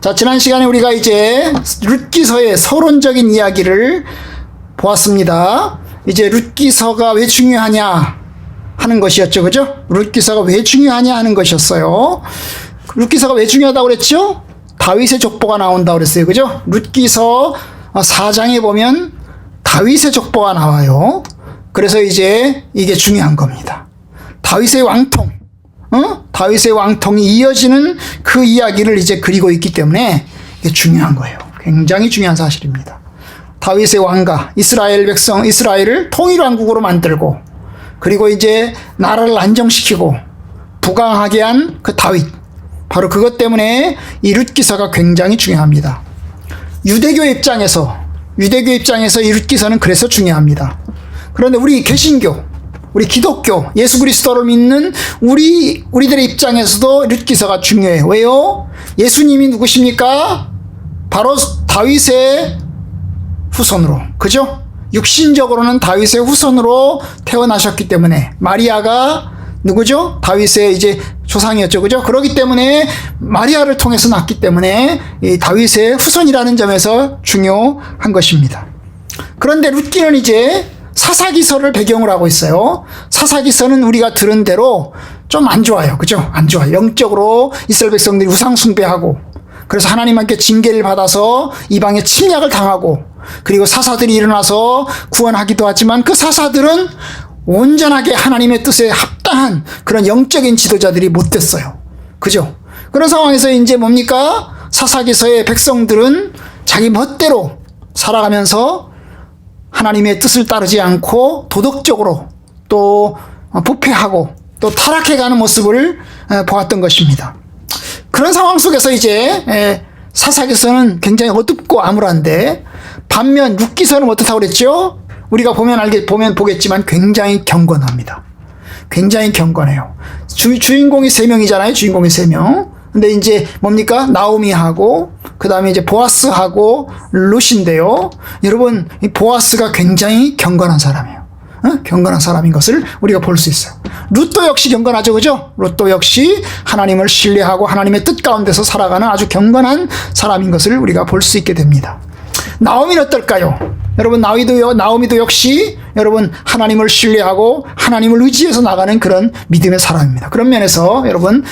자, 지난 시간에 우리가 이제 룻기서의 서론적인 이야기를 보았습니다. 이제 룻기서가 왜 중요하냐 하는 것이었죠. 그죠? 룻기서가 왜 중요하냐 하는 것이었어요. 룻기서가 왜 중요하다고 그랬죠? 다윗의 족보가 나온다고 그랬어요. 그죠? 룻기서 4장에 보면 다윗의 족보가 나와요. 그래서 이제 이게 중요한 겁니다. 다윗의 왕통, 다윗의 왕통이 이어지는 그 이야기를 이제 그리고 있기 때문에 이게 중요한 거예요. 굉장히 중요한 사실입니다. 다윗의 왕가, 이스라엘 백성, 이스라엘을 통일왕국으로 만들고, 그리고 이제 나라를 안정시키고 부강하게 한 그 다윗, 바로 그것 때문에 이 룻기서가 굉장히 중요합니다. 유대교 입장에서 이 룻기서는 그래서 중요합니다. 그런데 우리 개신교, 우리 기독교, 예수 그리스도를 믿는 우리들의 입장에서도 룻기서가 중요해요. 왜요? 예수님이 누구십니까? 바로 다윗의 후손으로, 그죠? 육신적으로는 다윗의 후손으로 태어나셨기 때문에, 마리아가 누구죠? 다윗의 이제 조상이었죠. 그죠? 그렇기 때문에 마리아를 통해서 났기 때문에 이 다윗의 후손이라는 점에서 중요한 것입니다. 그런데 룻기는 이제 사사기서를 배경으로 하고 있어요. 사사기서는 우리가 들은 대로 좀 안 좋아요. 그죠? 안 좋아요. 영적으로 이스라엘 백성들이 우상숭배하고, 그래서 하나님께 징계를 받아서 이방에 침략을 당하고, 그리고 사사들이 일어나서 구원하기도 하지만 그 사사들은 온전하게 하나님의 뜻에 합당한 그런 영적인 지도자들이 못 됐어요. 그죠? 그런 상황에서 이제 뭡니까? 사사기서의 백성들은 자기 멋대로 살아가면서 하나님의 뜻을 따르지 않고 도덕적으로 또 부패하고 또 타락해가는 모습을 보았던 것입니다. 그런 상황 속에서 이제 사사기서는 굉장히 어둡고 암울한데, 반면 룻기서는 어떻다고 그랬죠? 우리가 보면 보겠지만 굉장히 경건합니다. 굉장히 경건해요. 주인공이 3명이잖아요. 주인공이 3명. 근데 이제 뭡니까? 나오미하고, 그 다음에 이제 보아스하고 룻인데요. 여러분, 이 보아스가 굉장히 경건한 사람이에요. 경건한 사람인 것을 우리가 볼 수 있어요. 룻도 역시 경건하죠. 그죠? 룻도 역시 하나님을 신뢰하고 하나님의 뜻 가운데서 살아가는 아주 경건한 사람인 것을 우리가 볼 수 있게 됩니다. 나오미는 어떨까요? 여러분, 나오미도 역시 여러분 하나님을 신뢰하고 하나님을 의지해서 나가는 그런 믿음의 사람입니다. 그런 면에서 여러분,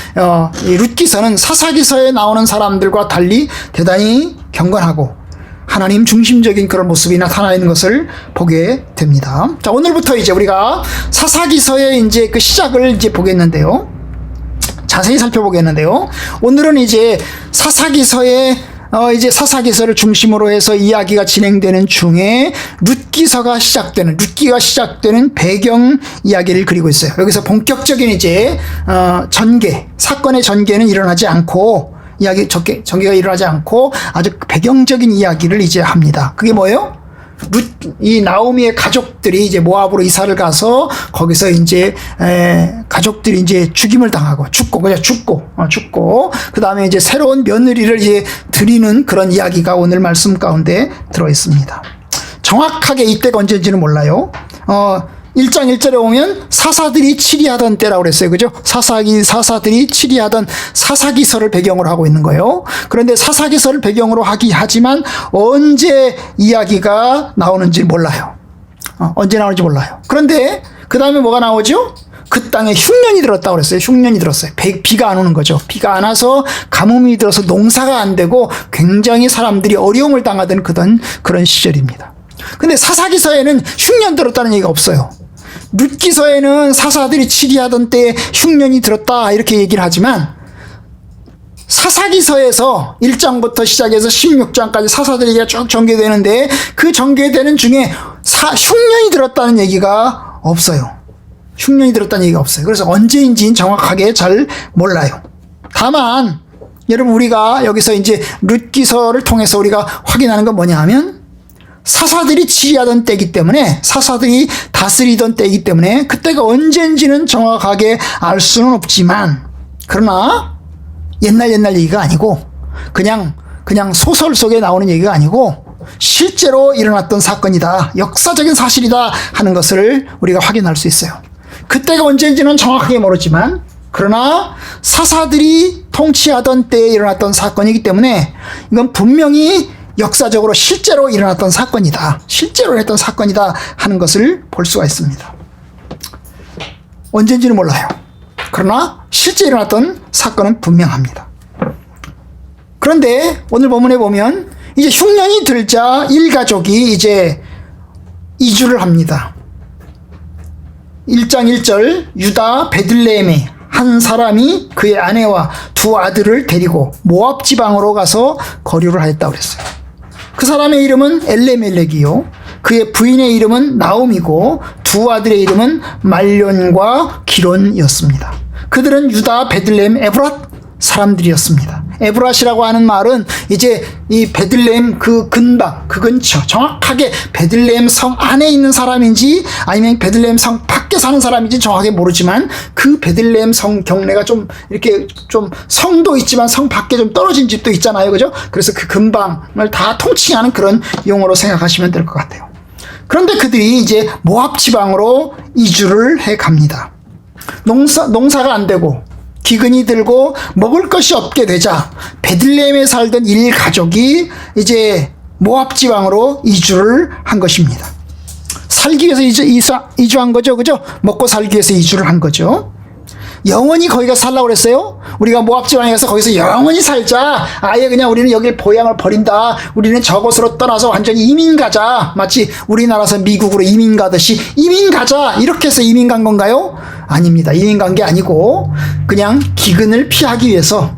이 룻기서는 사사기서에 나오는 사람들과 달리 대단히 경건하고 하나님 중심적인 그런 모습이 나타나 있는 것을 보게 됩니다. 자, 오늘부터 이제 우리가 사사기서의 이제 그 시작을 이제 보겠는데요. 자세히 살펴보겠는데요. 오늘은 이제 사사기서를 중심으로 해서 이야기가 진행되는 중에 룻기가 시작되는 배경 이야기를 그리고 있어요. 여기서 본격적인 이제 사건의 전개는 일어나지 않고, 전개가 일어나지 않고 아주 배경적인 이야기를 이제 합니다. 그게 뭐예요? 이 나오미의 가족들이 이제 모압으로 이사를 가서 거기서 이제 가족들이 이제 죽임을 당하고 죽고 그 다음에 이제 새로운 며느리를 이제 드리는 그런 이야기가 오늘 말씀 가운데 들어 있습니다. 정확하게 이때가 언제인지는 몰라요. 1장 1절에 오면 사사들이 치리하던 때라고 그랬어요. 그죠? 사사들이 치리하던 사사기서를 배경으로 하고 있는 거예요. 그런데 사사기서를 배경으로 하지만 언제 이야기가 나오는지 몰라요. 언제 나오는지 몰라요. 그런데 그 다음에 뭐가 나오죠? 그 땅에 흉년이 들었다고 그랬어요. 흉년이 들었어요. 비가 안 오는 거죠. 비가 안 와서 가뭄이 들어서 농사가 안 되고 굉장히 사람들이 어려움을 당하던 그런 시절입니다. 근데 사사기서에는 흉년 들었다는 얘기가 없어요. 룻기서에는 사사들이 치리하던 때에 흉년이 들었다 이렇게 얘기를 하지만, 사사기서에서 1장부터 시작해서 16장까지 사사들 얘기가 쭉 전개되는데 그 전개되는 중에 흉년이 들었다는 얘기가 없어요. 흉년이 들었다는 얘기가 없어요. 그래서 언제인지는 정확하게 잘 몰라요. 다만 여러분, 우리가 여기서 이제 룻기서를 통해서 우리가 확인하는 건 뭐냐 하면, 사사들이 치리하던 때이기 때문에, 사사들이 다스리던 때이기 때문에 그때가 언제인지는 정확하게 알 수는 없지만, 그러나 옛날 얘기가 아니고 그냥 소설 속에 나오는 얘기가 아니고 실제로 일어났던 사건이다, 역사적인 사실이다 하는 것을 우리가 확인할 수 있어요. 그때가 언제인지는 정확하게 모르지만, 그러나 사사들이 통치하던 때에 일어났던 사건이기 때문에 이건 분명히 역사적으로 실제로 일어났던 사건이다. 실제로 일어났던 사건이다 하는 것을 볼 수가 있습니다. 언젠지는 몰라요. 그러나 실제 일어났던 사건은 분명합니다. 그런데 오늘 본문에 보면 이제 흉년이 들자 일가족이 이제 이주를 합니다. 1장 1절 유다 베들레헴에 한 사람이 그의 아내와 두 아들을 데리고 모압 지방으로 가서 거류를 하였다고 그랬어요. 그 사람의 이름은 엘레멜렉이요, 그의 부인의 이름은 나옴이고 두 아들의 이름은 말론과 기론이었습니다. 그들은 유다 베들레헴 에브랏 사람들이었습니다. 에브랏이라고 하는 말은 이제 이 베들레헴 그 근방, 그 근처, 정확하게 베들레헴 성 안에 있는 사람인지 아니면 베들레헴 성 밖에 사는 사람인지 정확하게 모르지만 그 베들레헴 성 경내가 좀 이렇게 좀 성도 있지만 성 밖에 좀 떨어진 집도 있잖아요. 그죠? 그래서 그 근방을 다 통칭하는 그런 용어로 생각하시면 될 것 같아요. 그런데 그들이 이제 모압 지방으로 이주를 해 갑니다. 농사가 안 되고 기근이 들고 먹을 것이 없게 되자 베들레헴에 살던 일가족이 이제 모압 지방으로 이주를 한 것입니다. 살기 위해서 이주한 거죠. 그죠? 먹고 살기 위해서 이주를 한 거죠. 영원히 거기가 살라고 그랬어요. 우리가 모압 지방에 가서 거기서 영원히 살자. 아예 그냥 우리는 여길 보양을 버린다. 우리는 저곳으로 떠나서 완전히 이민 가자. 마치 우리나라에서 미국으로 이민 가듯이 이민 가자. 이렇게 해서 이민 간 건가요? 아닙니다. 이민 간 게 아니고 그냥 기근을 피하기 위해서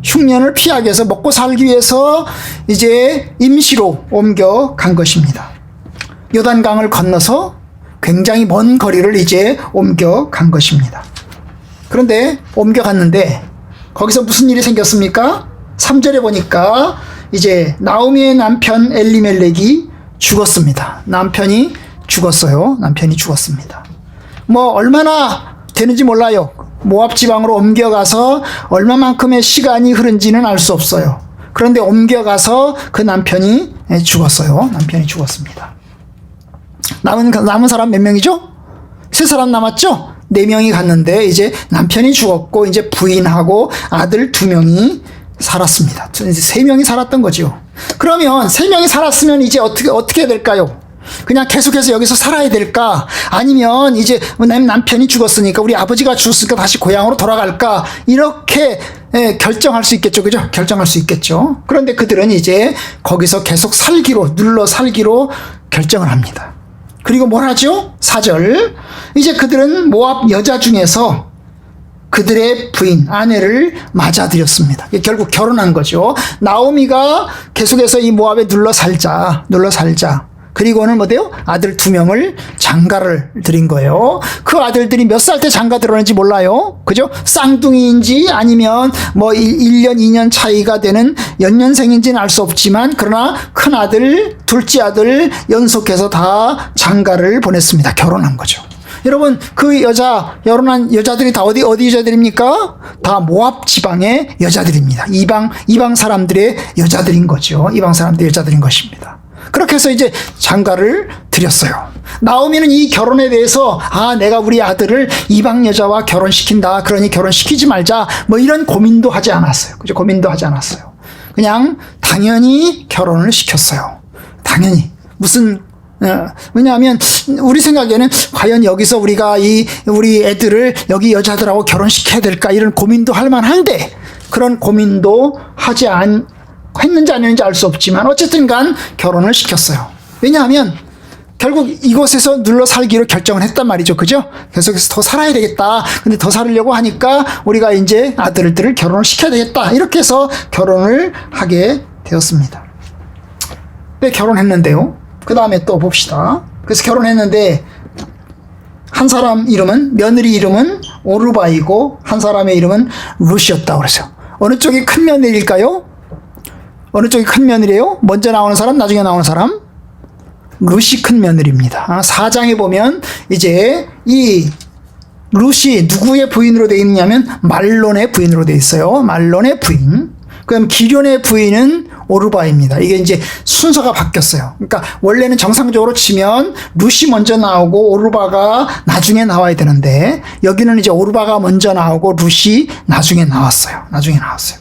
흉년을 피하기 위해서 먹고 살기 위해서 이제 임시로 옮겨 간 것입니다. 요단강을 건너서 굉장히 먼 거리를 이제 옮겨 간 것입니다. 그런데 옮겨갔는데 거기서 무슨 일이 생겼습니까? 3절에 보니까 이제 나오미의 남편 엘리멜렉이 죽었습니다. 남편이 죽었어요. 남편이 죽었습니다. 뭐 얼마나 되는지 몰라요. 모압 지방으로 옮겨가서 얼마만큼의 시간이 흐른지는 알 수 없어요. 그런데 옮겨가서 그 남편이 죽었어요. 남편이 죽었습니다. 남은 사람 몇 명이죠? 3사람 남았죠? 4명이 갔는데 이제 남편이 죽었고 이제 부인하고 아들 2명이 살았습니다. 이제 3명이 살았던 거죠. 그러면 3명이 살았으면 이제 어떻게 해야 될까요? 그냥 계속해서 여기서 살아야 될까? 아니면 이제 남편이 죽었으니까 우리 아버지가 죽었으니까 다시 고향으로 돌아갈까? 이렇게 결정할 수 있겠죠. 그죠? 결정할 수 있겠죠. 그런데 그들은 이제 거기서 계속 눌러 살기로 결정을 합니다. 그리고 뭘 하죠? 4절. 이제 그들은 모압 여자 중에서 그들의 부인, 아내를 맞아들였습니다. 결국 결혼한 거죠. 나오미가 계속해서 이 모압에 눌러 살자. 그리고는 뭐대요? 아들 2명을 장가를 드린 거예요. 그 아들들이 몇 살 때 장가 들었는지 몰라요. 그죠? 쌍둥이인지 아니면 뭐 1년, 2년 차이가 되는 연년생인지는 알 수 없지만 그러나 큰 아들, 둘째 아들 연속해서 다 장가를 보냈습니다. 결혼한 거죠. 여러분, 결혼한 여자들이 다 어디 여자들입니까? 다 모압 지방의 여자들입니다. 이방 사람들의 여자들인 거죠. 이방 사람들의 여자들인 것입니다. 그렇게 해서 이제 장가를 드렸어요. 나오미는 이 결혼에 대해서 내가 우리 아들을 이방 여자와 결혼시킨다. 그러니 결혼시키지 말자. 뭐 이런 고민도 하지 않았어요. 그죠? 고민도 하지 않았어요. 그냥 당연히 결혼을 시켰어요. 당연히. 왜냐하면 우리 생각에는 과연 여기서 우리가 우리 애들을 여기 여자들하고 결혼시켜야 될까 이런 고민도 할 만한데 그런 고민도 했는지 안 했는지 알 수 없지만 어쨌든 간 결혼을 시켰어요. 왜냐하면 결국 이곳에서 눌러 살기로 결정을 했단 말이죠. 그죠? 계속해서 더 살아야 되겠다. 근데 더 살려고 하니까 우리가 이제 아들들을 결혼을 시켜야 되겠다. 이렇게 해서 결혼을 하게 되었습니다. 왜 결혼했는데요? 그 다음에 또 봅시다. 그래서 결혼했는데 한 사람 며느리 이름은 오르바이고 한 사람의 이름은 룻이었다고 그랬어요. 어느 쪽이 큰 며느리일까요? 어느 쪽이 큰 며느리예요? 먼저 나오는 사람, 나중에 나오는 사람? 룻이 큰 며느리입니다. 4장에 보면 이제 이 룻이 누구의 부인으로 되어 있느냐면 말론의 부인으로 되어 있어요. 말론의 부인. 그럼 기련의 부인은 오르바입니다. 이게 이제 순서가 바뀌었어요. 그러니까 원래는 정상적으로 치면 룻이 먼저 나오고 오르바가 나중에 나와야 되는데 여기는 이제 오르바가 먼저 나오고 룻이 나중에 나왔어요.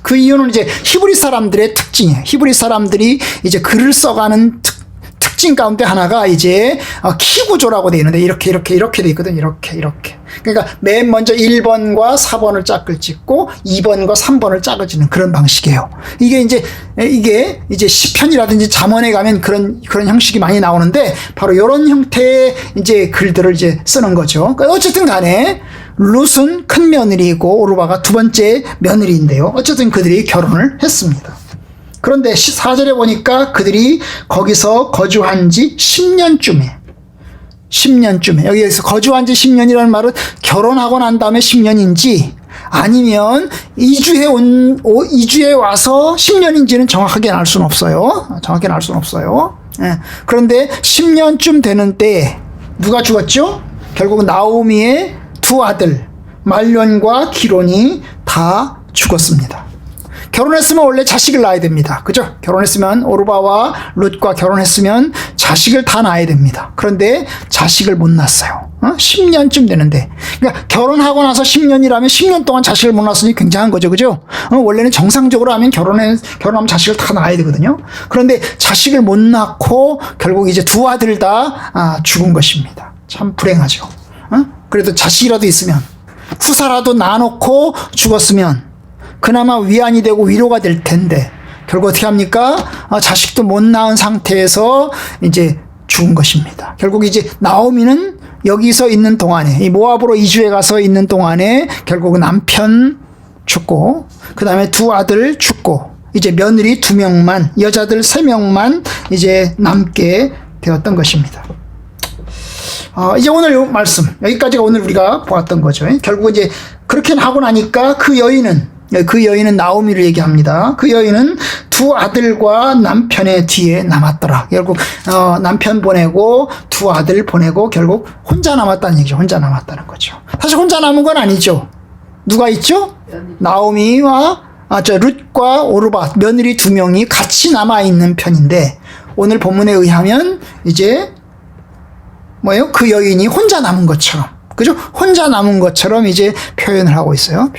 그 이유는 이제 히브리 사람들의 특징이에요. 히브리 사람들이 이제 글을 써가는 특징 가운데 하나가 이제 키 구조라고 되어 있는데 이렇게 돼 있거든. 이렇게. 그러니까 맨 먼저 1번과 4번을 짝을 찍고 2번과 3번을 짝을 찍는 그런 방식이에요. 이게 이제 시편이라든지 잠언에 가면 그런 형식이 많이 나오는데 바로 이런 형태의 이제 글들을 이제 쓰는 거죠. 그러니까 어쨌든 간에 룻은 큰 며느리이고 오르바가 두 번째 며느리인데요. 어쨌든 그들이 결혼을 했습니다. 그런데 4절에 보니까 그들이 거기서 거주한 지 10년쯤에 여기에서 거주한 지 10년이라는 말은 결혼하고 난 다음에 10년인지 아니면 이주해 와서 10년인지는 정확하게 알 수는 없어요. 예. 그런데 10년쯤 되는 때에 누가 죽었죠? 결국 나오미의 두 아들 말론과 기론이 다 죽었습니다. 결혼했으면 원래 자식을 낳아야 됩니다. 그죠? 결혼했으면 오르바와 룻과 결혼했으면 자식을 다 낳아야 됩니다. 그런데 자식을 못 낳았어요. 10년쯤 되는데. 그러니까 결혼하고 나서 10년이라면 10년 동안 자식을 못 낳았으니 굉장한 거죠. 그죠? 원래는 정상적으로 하면 결혼하면 자식을 다 낳아야 되거든요. 그런데 자식을 못 낳고 결국 이제 두 아들 다 죽은 것입니다. 참 불행하죠. 그래도 자식이라도 있으면 후사라도 낳아놓고 죽었으면 그나마 위안이 되고 위로가 될 텐데 결국 어떻게 합니까? 자식도 못 낳은 상태에서 이제 죽은 것입니다. 결국 이제 나오미는 여기서 있는 동안에 이 모압으로 이주해 가서 있는 동안에 결국 남편 죽고 그 다음에 두 아들 죽고 이제 며느리 2명만 여자들 3명만 이제 남게 되었던 것입니다. 이제 오늘 이 말씀 여기까지가 오늘 우리가 보았던 거죠. 결국 이제 그렇게 하고 나니까 그 여인은 나오미를 얘기합니다. 그 여인은 두 아들과 남편의 뒤에 남았더라. 결국 남편 보내고 두 아들 보내고 결국 혼자 남았다는 얘기죠. 혼자 남았다는 거죠. 사실 혼자 남은 건 아니죠. 누가 있죠? 나오미와 룻과 오르바 며느리 2명이 같이 남아 있는 편인데 오늘 본문에 의하면 이제 뭐예요? 그 여인이 혼자 남은 것처럼, 그죠? 혼자 남은 것처럼 이제 표현을 하고 있어요.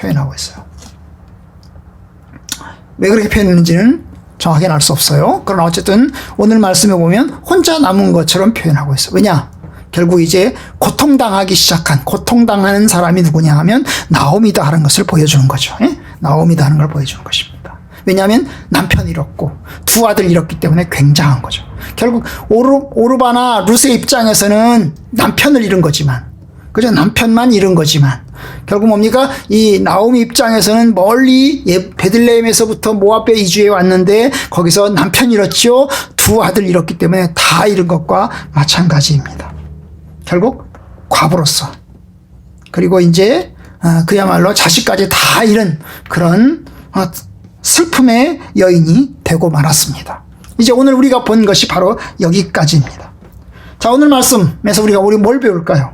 왜 그렇게 표현했는지는 정확히 알 수 없어요. 그러나 어쨌든 오늘 말씀에 보면 혼자 남은 것처럼 표현하고 있어요. 왜냐? 결국 이제 고통당하는 사람이 누구냐 하면 나오미다 하는 것을 보여주는 거죠. 나오미다 하는 걸 보여주는 것입니다. 왜냐하면 남편을 잃었고 두 아들 잃었기 때문에 굉장한 거죠. 결국 오르바나 룻의 입장에서는 남편을 잃은 거지만, 그죠? 남편만 잃은 거지만 결국 뭡니까? 이 나오미 입장에서는 멀리 베들레헴에서부터 모압에 이주해 왔는데 거기서 남편 잃었죠. 두 아들 잃었기 때문에 다 잃은 것과 마찬가지입니다. 결국 과부로서 그리고 이제 그야말로 자식까지 다 잃은 그런 슬픔의 여인이 되고 말았습니다. 이제 오늘 우리가 본 것이 바로 여기까지입니다. 자, 오늘 말씀에서 우리 뭘 배울까요?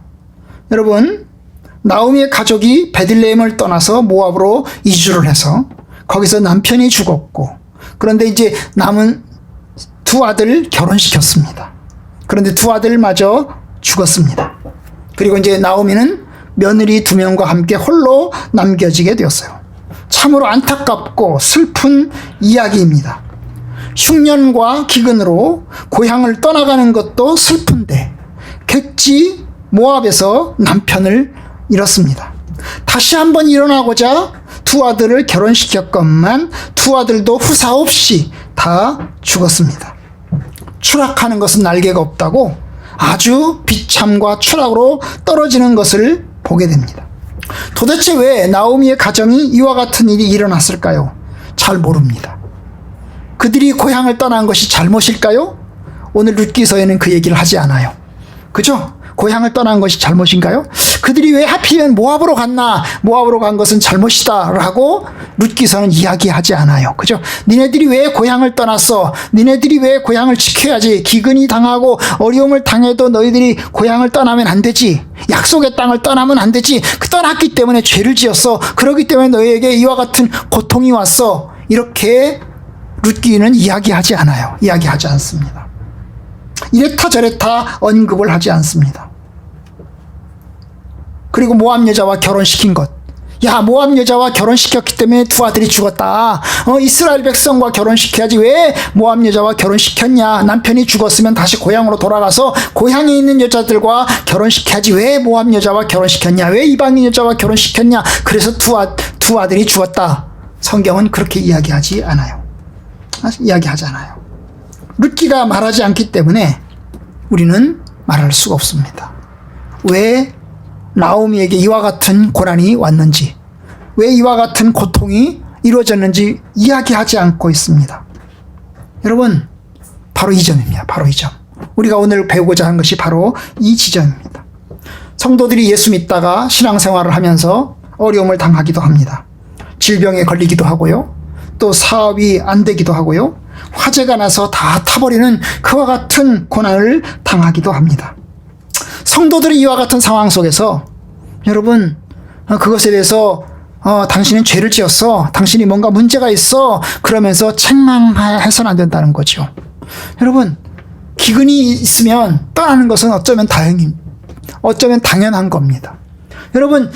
여러분, 나오미의 가족이 베들레헴을 떠나서 모압으로 이주를 해서 거기서 남편이 죽었고 그런데 이제 남은 두 아들 결혼시켰습니다. 그런데 두 아들마저 죽었습니다. 그리고 이제 나오미는 며느리 2명과 함께 홀로 남겨지게 되었어요. 참으로 안타깝고 슬픈 이야기입니다. 흉년과 기근으로 고향을 떠나가는 것도 슬픈데 객지 모압에서 남편을 잃었습니다. 다시 한번 일어나고자 두 아들을 결혼시켰건만 두 아들도 후사 없이 다 죽었습니다. 추락하는 것은 날개가 없다고 아주 비참과 추락으로 떨어지는 것을 보게 됩니다. 도대체 왜 나오미의 가정이 이와 같은 일이 일어났을까요? 잘 모릅니다. 그들이 고향을 떠난 것이 잘못일까요? 오늘 룻기서에는 그 얘기를 하지 않아요. 그죠? 고향을 떠난 것이 잘못인가요? 그들이 왜 하필이면 모압으로 갔나? 모압으로 간 것은 잘못이다 라고 룻기서는 이야기하지 않아요. 그죠? 니네들이 왜 고향을 떠났어? 니네들이 왜 고향을 지켜야지? 기근이 당하고 어려움을 당해도 너희들이 고향을 떠나면 안 되지. 약속의 땅을 떠나면 안 되지. 떠났기 때문에 죄를 지었어. 그렇기 때문에 너희에게 이와 같은 고통이 왔어. 이렇게 룻기는 이야기하지 않아요. 이야기하지 않습니다. 이랬다 저랬다 언급을 하지 않습니다. 그리고 모압 여자와 결혼시킨 것. 야, 모압 여자와 결혼시켰기 때문에 두 아들이 죽었다. 이스라엘 백성과 결혼시켜야지 왜 모압 여자와 결혼시켰냐. 남편이 죽었으면 다시 고향으로 돌아가서 고향에 있는 여자들과 결혼시켜야지 왜 모압 여자와 결혼시켰냐. 왜 이방인 여자와 결혼시켰냐. 그래서 두 아들이 죽었다. 성경은 그렇게 이야기하지 않아요. 이야기하지 않아요. 룻기가 말하지 않기 때문에 우리는 말할 수가 없습니다. 왜 나오미에게 이와 같은 고난이 왔는지, 왜 이와 같은 고통이 이루어졌는지 이야기하지 않고 있습니다. 여러분, 바로 이 점입니다. 바로 이 점. 우리가 오늘 배우고자 하는 것이 바로 이 지점입니다. 성도들이 예수 믿다가 신앙생활을 하면서 어려움을 당하기도 합니다. 질병에 걸리기도 하고요. 또 사업이 안 되기도 하고요. 화재가 나서 다 타버리는 그와 같은 고난을 당하기도 합니다. 성도들이 이와 같은 상황 속에서 여러분 그것에 대해서 당신은 죄를 지었어. 당신이 뭔가 문제가 있어. 그러면서 책망해서는 안 된다는 거죠. 여러분 기근이 있으면 떠나는 것은 어쩌면 당연한 겁니다. 여러분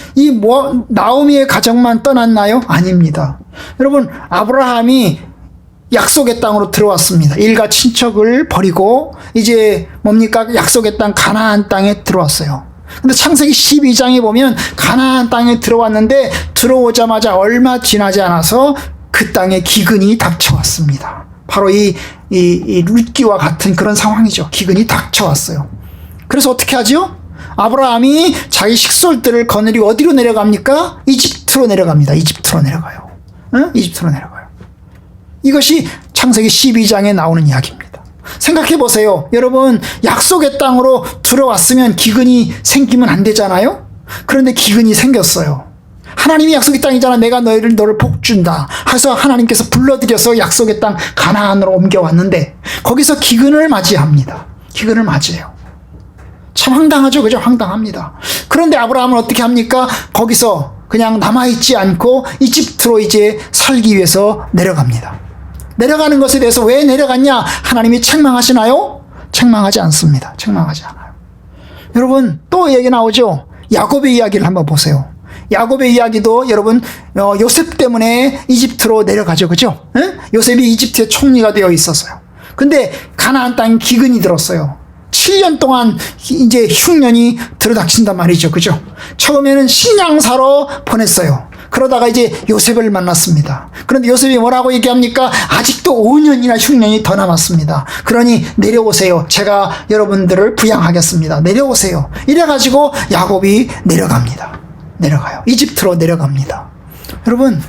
나오미의 가정만 떠났나요? 아닙니다. 여러분 아브라함이 약속의 땅으로 들어왔습니다. 일가 친척을 버리고 이제 뭡니까? 약속의 땅 가나안 땅에 들어왔어요. 근데 창세기 12장에 보면 가나안 땅에 들어왔는데 들어오자마자 얼마 지나지 않아서 그 땅에 기근이 닥쳐왔습니다. 바로 이 룻기와 같은 그런 상황이죠. 기근이 닥쳐왔어요. 그래서 어떻게 하죠? 아브라함이 자기 식솔들을 거느리고 어디로 내려갑니까? 이집트로 내려갑니다. 이집트로 내려가요. 이집트로 내려가요. 이것이 창세기 12장에 나오는 이야기입니다. 생각해 보세요. 여러분 약속의 땅으로 들어왔으면 기근이 생기면 안 되잖아요. 그런데 기근이 생겼어요. 하나님이 약속의 땅이잖아. 내가 너를 복준다. 해서 하나님께서 불러들여서 약속의 땅 가나안으로 옮겨왔는데 거기서 기근을 맞이합니다. 기근을 맞이해요. 참 황당하죠. 그죠? 황당합니다. 그런데 아브라함은 어떻게 합니까? 거기서 그냥 남아있지 않고 이집트로 이제 살기 위해서 내려갑니다. 내려가는 것에 대해서 왜 내려갔냐? 하나님이 책망하시나요? 책망하지 않습니다. 책망하지 않아요. 여러분 또 얘기 나오죠. 야곱의 이야기를 한번 보세요. 야곱의 이야기도 여러분 요셉 때문에 이집트로 내려가죠. 그죠? 요셉이 이집트의 총리가 되어 있었어요. 근데 가나안 땅에 기근이 들었어요. 7년 동안 이제 흉년이 들어닥친단 말이죠. 그죠? 처음에는 식량사로 보냈어요. 그러다가 이제 요셉을 만났습니다. 그런데 요셉이 뭐라고 얘기합니까? 아직도 5년이나 흉년이 더 남았습니다. 그러니 내려오세요. 제가 여러분들을 부양하겠습니다. 내려오세요. 이래가지고 야곱이 내려갑니다. 내려가요. 이집트로 내려갑니다. 여러분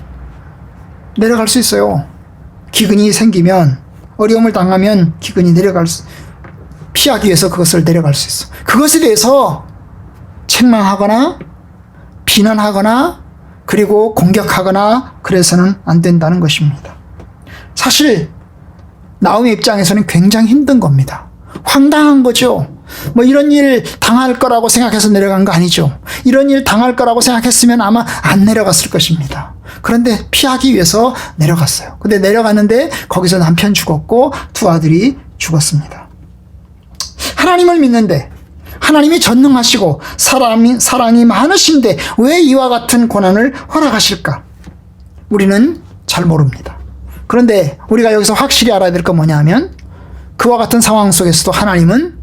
내려갈 수 있어요. 기근이 생기면 어려움을 당하면 기근이 피하기 위해서 그것을 내려갈 수 있어. 그것에 대해서 책망하거나 비난하거나 그리고 공격하거나 그래서는 안 된다는 것입니다. 사실 나오미 입장에서는 굉장히 힘든 겁니다. 황당한 거죠. 뭐 이런 일 당할 거라고 생각해서 내려간 거 아니죠. 이런 일 당할 거라고 생각했으면 아마 안 내려갔을 것입니다. 그런데 피하기 위해서 내려갔어요. 근데 내려갔는데 거기서 남편 죽었고 두 아들이 죽었습니다. 하나님을 믿는데 하나님이 전능하시고 사랑이 많으신데 왜 이와 같은 고난을 허락하실까? 우리는 잘 모릅니다. 그런데 우리가 여기서 확실히 알아야 될 건 뭐냐면 그와 같은 상황 속에서도 하나님은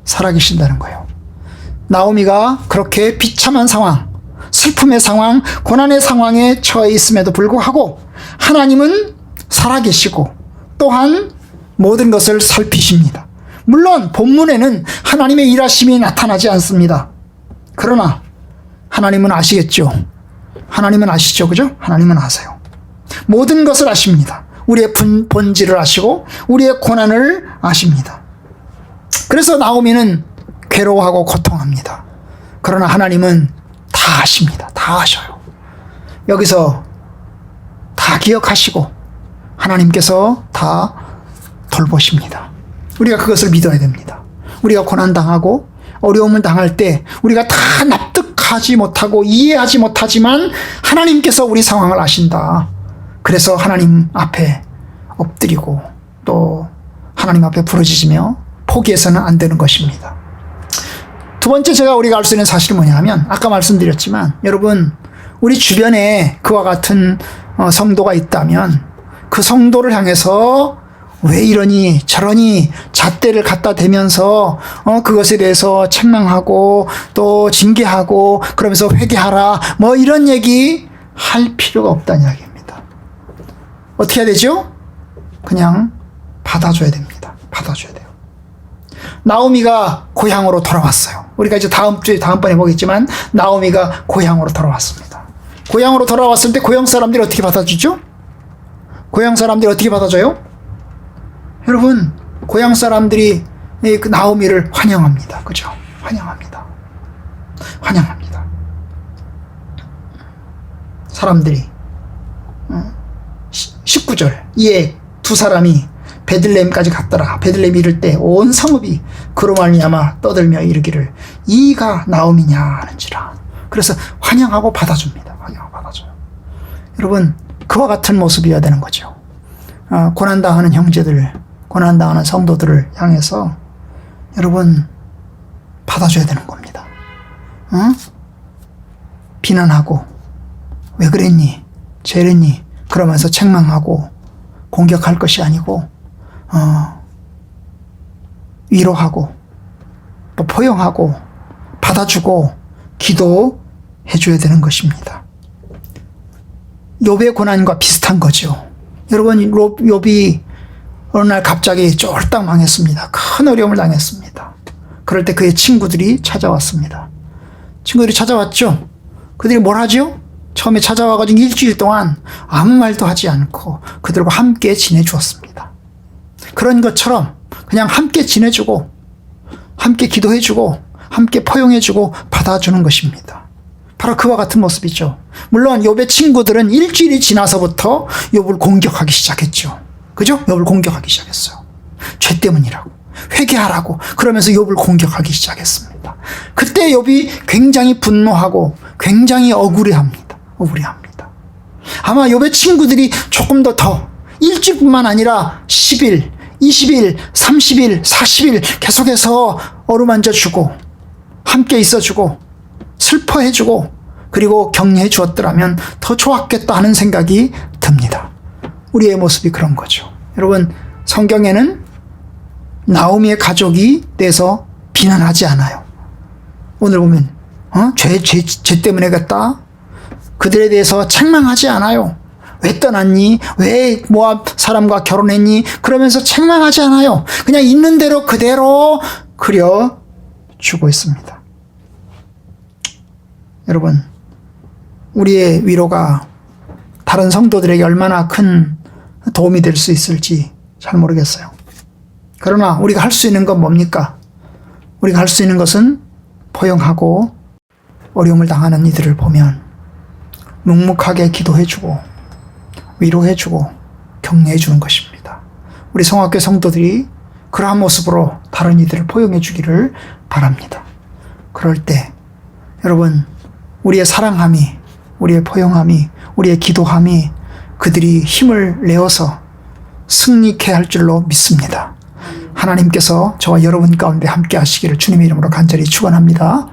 살아계신다는 거예요. 나오미가 그렇게 비참한 상황, 슬픔의 상황, 고난의 상황에 처해 있음에도 불구하고 하나님은 살아계시고 또한 모든 것을 살피십니다. 물론 본문에는 하나님의 일하심이 나타나지 않습니다. 그러나 하나님은 아시겠죠. 하나님은 아시죠. 그죠? 하나님은 아세요. 모든 것을 아십니다. 우리의 본질을 아시고 우리의 고난을 아십니다. 그래서 나오미는 괴로워하고 고통합니다. 그러나 하나님은 다 아십니다. 다 아셔요. 여기서 다 기억하시고 하나님께서 다 돌보십니다. 우리가 그것을 믿어야 됩니다. 우리가 고난당하고 어려움을 당할 때 우리가 다 납득하지 못하고 이해하지 못하지만 하나님께서 우리 상황을 아신다. 그래서 하나님 앞에 엎드리고 또 하나님 앞에 부르짖으며 포기해서는 안 되는 것입니다. 두 번째 우리가 알 수 있는 사실이 뭐냐 하면 아까 말씀드렸지만 여러분 우리 주변에 그와 같은 성도가 있다면 그 성도를 향해서 왜 이러니 저러니 잣대를 갖다 대면서 그것에 대해서 책망하고 또 징계하고 그러면서 회개하라 뭐 이런 얘기 할 필요가 없다는 이야기입니다. 어떻게 해야 되죠? 그냥 받아줘야 됩니다. 받아줘야 돼요. 나오미가 고향으로 돌아왔어요. 우리가 이제 다음번에 보겠지만 나오미가 고향으로 돌아왔습니다. 고향으로 돌아왔을 때 고향 사람들이 어떻게 받아주죠? 고향 사람들이 어떻게 받아줘요? 여러분 고향 사람들이 그 나오미를 환영합니다. 그죠? 환영합니다. 환영합니다. 사람들이 19절 이에 두 사람이 베들레헴까지 갔더라. 베들레헴 이를 때 온 성읍이 그로 말미암아 떠들며 이르기를 이가 나오미냐 하는지라. 그래서 환영하고 받아줍니다. 환영하고 받아줘요. 여러분 그와 같은 모습이어야 되는 거죠. 고난당하는 형제들, 고난당하는 성도들을 향해서 여러분 받아줘야 되는 겁니다. 비난하고 왜 그랬니? 저랬니? 그러면서 책망하고 공격할 것이 아니고 위로하고 또 포용하고 받아주고 기도해 줘야 되는 것입니다. 욥의 고난과 비슷한 거죠. 여러분 욥이 어느 날 갑자기 쫄딱 망했습니다. 큰 어려움을 당했습니다. 그럴 때 그의 친구들이 찾아왔습니다. 친구들이 찾아왔죠. 그들이 뭘 하죠? 처음에 찾아와가지고 일주일 동안 아무 말도 하지 않고 그들과 함께 지내주었습니다. 그런 것처럼 그냥 함께 지내주고 함께 기도해주고 함께 포용해주고 받아주는 것입니다. 바로 그와 같은 모습이죠. 물론 욥의 친구들은 일주일이 지나서부터 욥을 공격하기 시작했죠. 그죠? 욥을 공격하기 시작했어요. 죄 때문이라고 회개하라고 그러면서 욥을 공격하기 시작했습니다. 그때 욥이 굉장히 분노하고 굉장히 억울해합니다. 아마 욥의 친구들이 조금 더 일주일뿐만 아니라 10일, 20일, 30일, 40일 계속해서 어루만져주고 함께 있어주고 슬퍼해주고 그리고 격려해 주었더라면 더 좋았겠다 하는 생각이 듭니다. 우리의 모습이 그런 거죠. 여러분 성경에는 나오미의 가족이 대해서 비난하지 않아요. 오늘 보면 죄 때문에 그랬다. 그들에 대해서 책망하지 않아요. 왜 떠났니? 왜 모압 사람과 결혼했니? 그러면서 책망하지 않아요. 그냥 있는 대로 그대로 그려주고 있습니다. 여러분 우리의 위로가 다른 성도들에게 얼마나 큰 도움이 될 수 있을지 잘 모르겠어요. 그러나 우리가 할 수 있는 건 뭡니까? 우리가 할 수 있는 것은 포용하고 어려움을 당하는 이들을 보면 묵묵하게 기도해주고 위로해주고 격려해주는 것입니다. 우리 성학교 성도들이 그러한 모습으로 다른 이들을 포용해주기를 바랍니다. 그럴 때 여러분 우리의 사랑함이 우리의 포용함이 우리의 기도함이 그들이 힘을 내어서 승리케 할 줄로 믿습니다. 하나님께서 저와 여러분 가운데 함께 하시기를 주님의 이름으로 간절히 축원합니다.